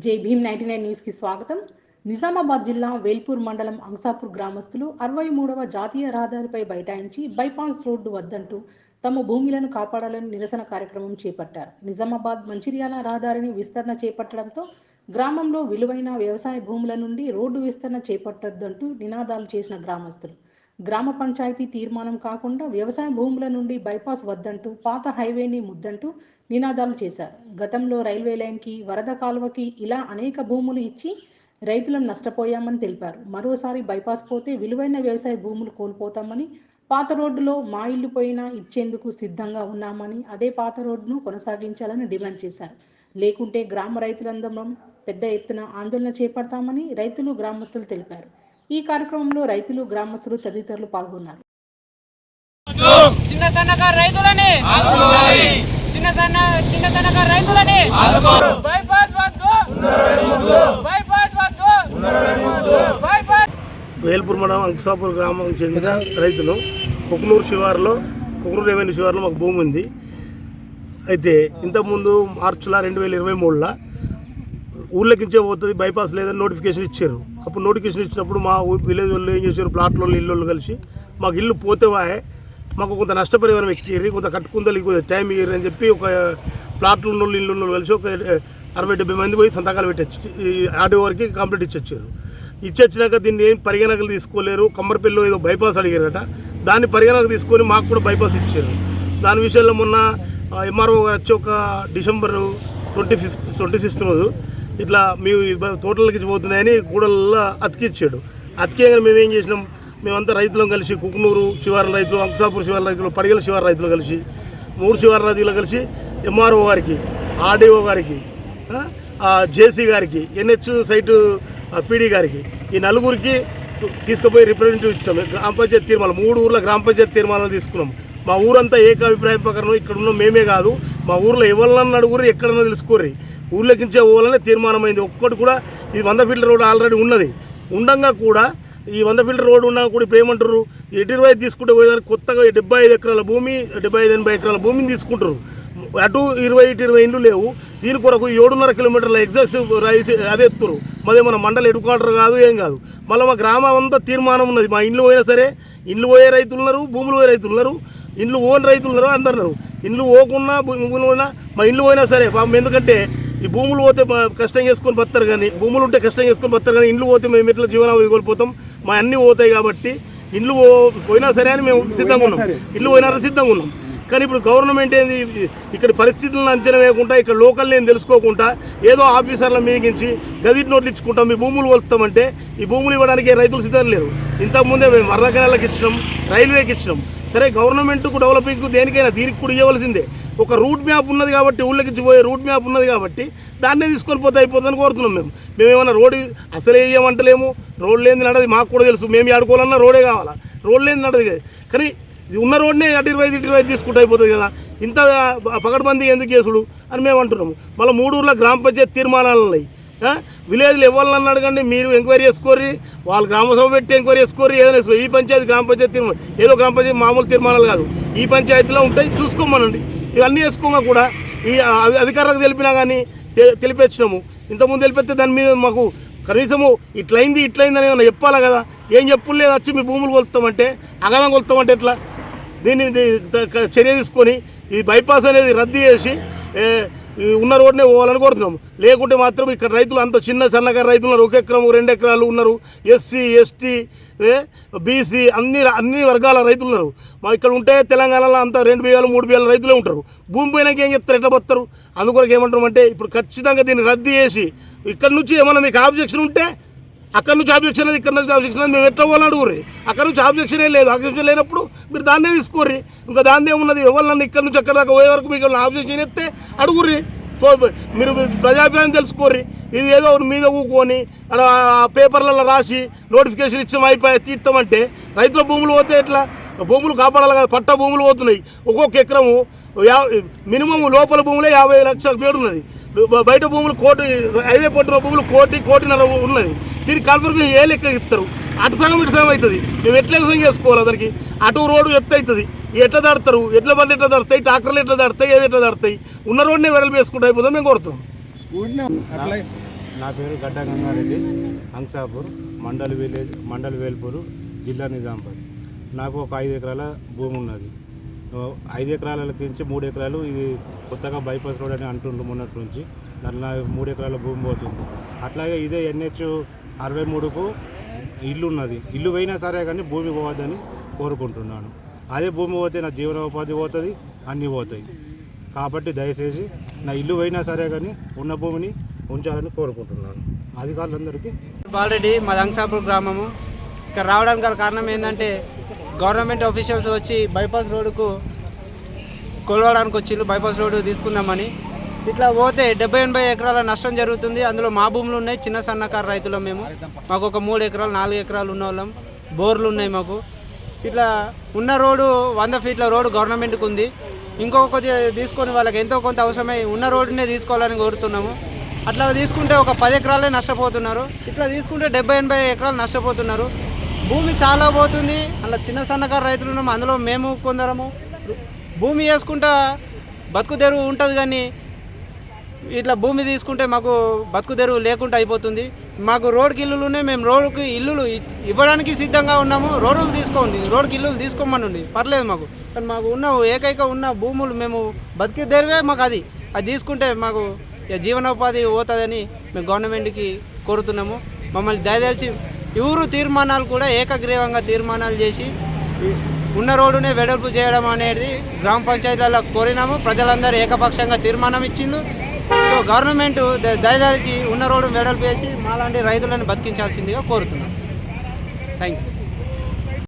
జై భీమ్ 99 న్యూస్ కి స్వాగతం. నిజామాబాద్ జిల్లా వేల్పూర్ మండలం అంసాపూర్ గ్రామస్తులు 63వ జాతీయ రహదారిపై బైఠాయించి బైపాస్ రోడ్డు వద్దంటూ తమ భూములను కాపాడాలని నిరసన కార్యక్రమం చేపట్టారు. నిజామాబాద్ మంచిర్యాల రహదారిని విస్తరణ చేపట్టడంతో గ్రామంలో విలువైన వ్యవసాయ భూముల నుండి రోడ్డు విస్తరణ చేపట్టొద్దంటూ నినాదాలు చేసిన గ్రామస్తులు గ్రామ పంచాయతీ తీర్మానం కాకుండా వ్యవసాయ భూముల నుండి బైపాస్ వద్దంటూ పాత హైవేని ముద్దంటూ నినాదాలు చేశారు. గతంలో రైల్వే లైన్కి, వరద కాలువకి ఇలా అనేక భూములు ఇచ్చి రైతులను నష్టపోయామని తెలిపారు. మరోసారి బైపాస్ పోతే విలువైన వ్యవసాయ భూములు కోల్పోతామని, పాత రోడ్డులో మా ఇల్లు పోయినా ఇచ్చేందుకు సిద్ధంగా ఉన్నామని, అదే పాత రోడ్డును కొనసాగించాలని డిమాండ్ చేశారు. లేకుంటే గ్రామ రైతులందరం పెద్ద ఎత్తున ఆందోళన చేపడతామని రైతులు, గ్రామస్తులు తెలిపారు. ఈ కార్యక్రమంలో రైతులు, గ్రామస్తులు తదితరులు పాల్గొన్నారు. చిన్న సన్నకారు రైతులని చిన్న సన్నకారు రైతులని వేల్పూర్ మండలం అంసాపూర్ గ్రామం చెందిన రైతులు కుకునూరు శివారులో, కుకునూరు రెవెన్యూ శివారులో మాకు భూమి ఉంది. అయితే ఇంతకుముందు మార్చిలో 2023లో ఊళ్ళకించే పోతుంది, బైపాస్ లేదని నోటిఫికేషన్ ఇచ్చారు. అప్పుడు నోటిఫికేషన్ ఇచ్చినప్పుడు మా విలేజ్ వాళ్ళు ఏం చేశారు, ప్లాట్లో ఇల్లు కలిసి మాకు ఇల్లు పోతే మాకు కొంత నష్టపరిహారం ఎక్కిరి, కొంత కట్టుకుందలు కొంత టైం ఇయ్యరు అని చెప్పి ఒక ప్లాట్లో ఉన్న ఇల్లు కలిసి ఒక 60-70 మంది పోయి సంతకాలు పెట్టచ్చు ఆర్డీ వరకు కంప్లీట్ ఇచ్చొచ్చారు. ఇచ్చొచ్చినాక దీన్ని ఏం పరిగణనకు తీసుకోలేరు. కమ్మరపల్లిలో ఏదో బైపాస్ అడిగారట, దాన్ని పరిగణనకు తీసుకొని మాకు కూడా బైపాస్ ఇచ్చారు. దాని విషయంలో మొన్న ఎంఆర్ఓ గారు వచ్చి ఒక డిసెంబర్ 26 రోజు ఇట్లా మీ తోటలకి పోతున్నాయని కూడల్లో అతికిచ్చాడు. అతికేగా మేమేం చేసినాం, మేమంతా రైతులం కలిసి కుకునూరు శివారు రైతులు, అంసాపూర్ శివారు రైతులు, పడిగల శివారు రైతులు కలిసి 3 శివారు రైతులు కలిసి ఎంఆర్ఓ గారికి, ఆర్డీఓ గారికి, జేసీ గారికి, ఎన్హెచ్ సైటు పీడీ గారికి, ఈ నలుగురికి తీసుకుపోయి రిప్రజెంటేటివ్ ఇచ్చాం. గ్రామ పంచాయతీ తీర్మానం 3 ఊర్ల గ్రామ పంచాయతీ తీర్మానాలు తీసుకున్నాం. మా ఊరంతా ఏకాభిప్రాయం ప్రకారం ఇక్కడ ఉన్న మేమే కాదు, మా ఊర్లో ఎవరినన్నా అడుగురు, ఎక్కడన్నా తెలుసుకోర్రి, ఊర్లోకించే పోవాలనే తీర్మానమైంది. ఒక్కటి కూడా ఇది 100 ఫీట్ల రోడ్డు ఆల్రెడీ ఉన్నది. ఉండగా కూడా ఈ 100 ఫీట్ల రోడ్డు ఉన్నా కూడా ఇప్పుడు ఏమంటారు, 25 తీసుకుంటే పోయేదానికి కొత్తగా 75 ఎకరాల భూమి, 75-80 ఎకరాల భూమిని తీసుకుంటారు. అటు 20 ఇండ్లు లేవు. దీని కొరకు 7.5 కిలోమీటర్ల ఎగ్జాక్ట్ రైస్ అదే ఎత్తురు. మాదే మన మండలి హెడ్ క్వార్టర్ కాదు, ఏం కాదు. మళ్ళీ మా గ్రామం అంతా తీర్మానం ఉన్నది. మా ఇండ్లు పోయినా సరే, ఇండ్లు పోయే రైతులు ఉన్నారు, భూములు పోయే రైతులు ఉన్నారు, ఇండ్లు ఓన్ రైతులు ఉన్నారు, అందరు ఉన్నారు. ఇండ్లు పోకున్నా భూములు పోయినా మా ఇండ్లు పోయినా సరే పాపం, ఎందుకంటే ఈ భూములు పోతే కష్టం చేసుకొని బతారు, కానీ భూములు ఉంటే కష్టం చేసుకొని బతారు, కానీ ఇండ్లు పోతే మేము ఎట్లా జీవనావధి కోల్పోతాం. మా అన్నీ పోతాయి కాబట్టి ఇండ్లు పోయినా సరే అని మేము సిద్ధంగా ఉన్నాం, ఇల్లు పోయినా సిద్ధంగా ఉన్నాం. కానీ ఇప్పుడు గవర్నమెంట్ ఏంది, ఇక్కడ పరిస్థితులను అంచనా వేయకుండా, ఇక్కడ లోకల్ నేను తెలుసుకోకుండా ఏదో ఆఫీసర్ల మీదించి గదిట్ నోట్లు ఇచ్చుకుంటాం, మీ భూములు కొలుస్తామంటే ఈ భూములు ఇవ్వడానికి రైతులు సిద్ధం లేరు. ఇంతకుముందే మేము వరద కెనాల్కి ఇచ్చినాం, రైల్వేకి ఇచ్చినాం. సరే గవర్నమెంట్కు డెవలపింగ్కు దేనికైనా దీనికి కూడా ఇవ్వవలసిందే. ఒక రూట్ మ్యాప్ ఉన్నది కాబట్టి, ఊళ్ళకి పోయే రూట్ మ్యాప్ ఉన్నది కాబట్టి దాన్నే తీసుకొని పోతే అయిపోతుందని కోరుతున్నాం. మేమేమన్నా రోడ్డు అసలే వేయమంటలేము, రోడ్ లేని నడది మాకు కూడా తెలుసు. మేము ఆడుకోవాలన్నా రోడే కావాలా, రోడ్ లేని నడది కదా. కానీ ఇది ఉన్న రోడ్నే 25 తీసుకుంటూ అయిపోతుంది కదా, ఇంత పకడ్బందీ ఎందుకు చేసుడు అని మేము అంటున్నాము. మళ్ళీ 3 ఊర్ల గ్రామ పంచాయతీ తీర్మానాలు ఉన్నాయి. విలేజ్లో ఎవరినన్నా అడగండి, మీరు ఎంక్వైరీ చేసుకోర్రి, వాళ్ళు గ్రామసభ పెట్టి ఎంక్వైరీ చేసుకోర్రి, ఏదైనా చేసుకో. ఈ పంచాయతీ గ్రామ పంచాయతీ తీర్మానం ఏదో గ్రామ పంచాయతీ మామూలు తీర్మానాలు కాదు, ఈ పంచాయతీలో ఉంటాయి, చూసుకోమనండి. ఇవన్నీ వేసుకోమా కూడా ఈ అధికారులకు తెలిపినా కానీ తెలిపించినాము. ఇంతకుముందు తెలిపితే దాని మీద మాకు కనీసము ఇట్లయింది అని ఏమన్నా చెప్పాలా కదా. ఏం చెప్పులేదు, వచ్చి మీ భూములు కొలుస్తామంటే, అగనం కొలుస్తామంటే ఎట్లా? దీన్ని చర్య తీసుకొని ఈ బైపాస్ అనేది రద్దు చేసి ఉన్న రోడ్నే పోవాలని కోరుతున్నాము. లేకుంటే మాత్రం ఇక్కడ రైతులు అంత చిన్న సన్నకారు రైతులు ఉన్నారు, 1 ఎకరం 2 ఎకరాలు ఉన్నారు, ఎస్సీ, ఎస్టీ, బీసీ అన్ని వర్గాల రైతులు ఉన్నారు. మా ఇక్కడ ఉంటే తెలంగాణలో అంతా 2 బియ్యాలు 3 బియ్యాల రైతులే ఉంటారు. భూమి పోయినాక ఏం చెప్తారు, ఎట్లా బతారు? అందుకొరకు ఏమంటామంటే ఇప్పుడు ఖచ్చితంగా దీన్ని రద్దు చేసి, ఇక్కడ నుంచి ఏమన్నా మీకు ఆబ్జెక్షన్ ఉంటే అక్కడ నుంచి ఆబ్జెక్షన్ అది, ఇక్కడ నుంచి ఆబ్జెక్షన్ అది, మేము ఎట్లా పోవాలని అడుగుర్రి. అక్కడ నుంచి ఆబ్జెక్షనే లేదు, ఆబ్జెక్షన్ లేనప్పుడు మీరు దాన్నే తీసుకోర్రి. ఇంకా దాన్నే ఉన్నది, ఎవరినన్నా ఇక్కడ నుంచి అక్కడ దాకా పోయే వరకు మీకు ఆబ్జెక్షన్ ఎత్తే అడుగుర్రి. మీరు ప్రజాభిప్రాయం తెలుసుకోర్రి. ఇది ఏదో మీద ఊకొని పేపర్లలో రాసి నోటిఫికేషన్ ఇచ్చాం అయిపోయి తీస్తామంటే రైతుల భూములు పోతే ఎట్లా? భూములు కాపాడాలి కదా, పట్ట భూములు పోతున్నాయి. ఒక్కొక్క ఎకరము మినిమం లోపల భూములే 50 లక్షల పేరు ఉన్నది. బయట భూములు హైవే పట్టిన భూములు 1.5 ఉన్నది. దీనికి కన్ఫర్మేషన్ ఏ లెక్క ఇస్తారు? అటు సగం ఇటు సగం అవుతుంది. మేము ఎట్లా చేసుకోవాలి? దానికి అటు రోడ్డు ఎత్తు అవుతుంది, ఎట్లా దాడతారు, ఎట్ల బండి ఎట్లా దాడతాయి, ట్రాక్టర్లు ఎట్లా దాడతాయి, ఏది ఎట్లా దాడతాయి? ఉన్న రోడ్నే వెడల్పు వేసుకుంటూ అయిపోతుంది మేము కోరుతాం. నా పేరు గడ్డ గంగారెడ్డి, అంసాపూర్ మండల్ వేల్పూరు, జిల్లా నిజామాబాద్. నాకు ఒక 5 ఎకరాల భూమి ఉన్నది. 5 ఎకరాలకి 3 ఎకరాలు ఇది కొత్తగా బైపాస్ రోడ్ అని అంటుండ్రు మొన్నటి నుంచి. దాంట్లో 3 ఎకరాల భూమి పోతుంది. అట్లాగే ఇదే NH 63కు ఇల్లు ఉన్నది. ఇల్లు పోయినా సరే కానీ భూమి పోవద్దని కోరుకుంటున్నాను. అదే భూమి పోతే నా జీవనోపాధి పోతుంది, అన్నీ పోతాయి. కాబట్టి దయచేసి నా ఇల్లు పోయినా సరే కానీ ఉన్న భూమిని ఉంచాలని కోరుకుంటున్నాను. అధికారులందరికీ. బాలరెడ్డి, మాది అంసాపూర్ గ్రామము. ఇక్కడ రావడానికి గల కారణం ఏంటంటే గవర్నమెంట్ ఆఫీషియల్స్ వచ్చి బైపాస్ రోడ్డుకు కొలవడానికి వచ్చిండ్రు. బైపాస్ రోడ్డు తీసుకుందామని. ఇట్లా పోతే 70-80 ఎకరాల నష్టం జరుగుతుంది. అందులో మా భూములు ఉన్నాయి. చిన్న సన్నకారు రైతులం మేము. మాకు ఒక 3 ఎకరాలు 4 ఎకరాలు ఉన్న వాళ్ళం. బోర్లు ఉన్నాయి మాకు. ఇట్లా ఉన్న రోడ్డు 100 ఫీట్ల రోడ్డు గవర్నమెంట్కి ఉంది. ఇంకొక కొద్దిగా తీసుకొని వాళ్ళకి ఎంతో కొంత అవసరమై ఉన్న రోడ్డునే తీసుకోవాలని కోరుతున్నాము. అట్లా తీసుకుంటే ఒక 10 ఎకరాలే నష్టపోతున్నారు. ఇట్లా తీసుకుంటే 70-80 ఎకరాలు నష్టపోతున్నారు. భూమి చాలా పోతుంది. అలా చిన్న సన్నకారు రైతులు ఉన్నాము. అందులో మేము కొందరము భూమి వేసుకుంటా బతుకు తెరువు ఉంటుంది, కానీ ఇట్లా భూమి తీసుకుంటే మాకు బతుకు తెరువు లేకుండా అయిపోతుంది. మాకు రోడ్డుకి ఇల్లులు ఉన్నాయి. మేము రోడ్డుకి ఇల్లులు ఇవ్వడానికి సిద్ధంగా ఉన్నాము. రోడ్డులు తీసుకోండి, రోడ్డుకి ఇల్లులు తీసుకోమనండి, పర్లేదు మాకు. కానీ మాకు ఉన్న ఏకైక ఉన్న భూములు మేము బతికి తెరువే మాకు అది తీసుకుంటే మాకు జీవనోపాధి పోతుందని మేము గవర్నమెంట్కి కోరుతున్నాము. మమ్మల్ని దయచేసి ఎవరు తీర్మానాలు కూడా ఏకగ్రీవంగా తీర్మానాలు చేసి ఉన్న రోడ్డునే వెడల్పు చేయడం అనేది గ్రామ పంచాయతీలలో కోరినాము. ప్రజలందరూ ఏకపక్షంగా తీర్మానం ఇచ్చిండ్రు. సో గవర్నమెంట్ దయచేసి ఉన్న రోడ్డు వెడల్పు చేసి మాలాంటి రైతులను బతికించాల్సిందిగా కోరుతున్నాం. Thank you.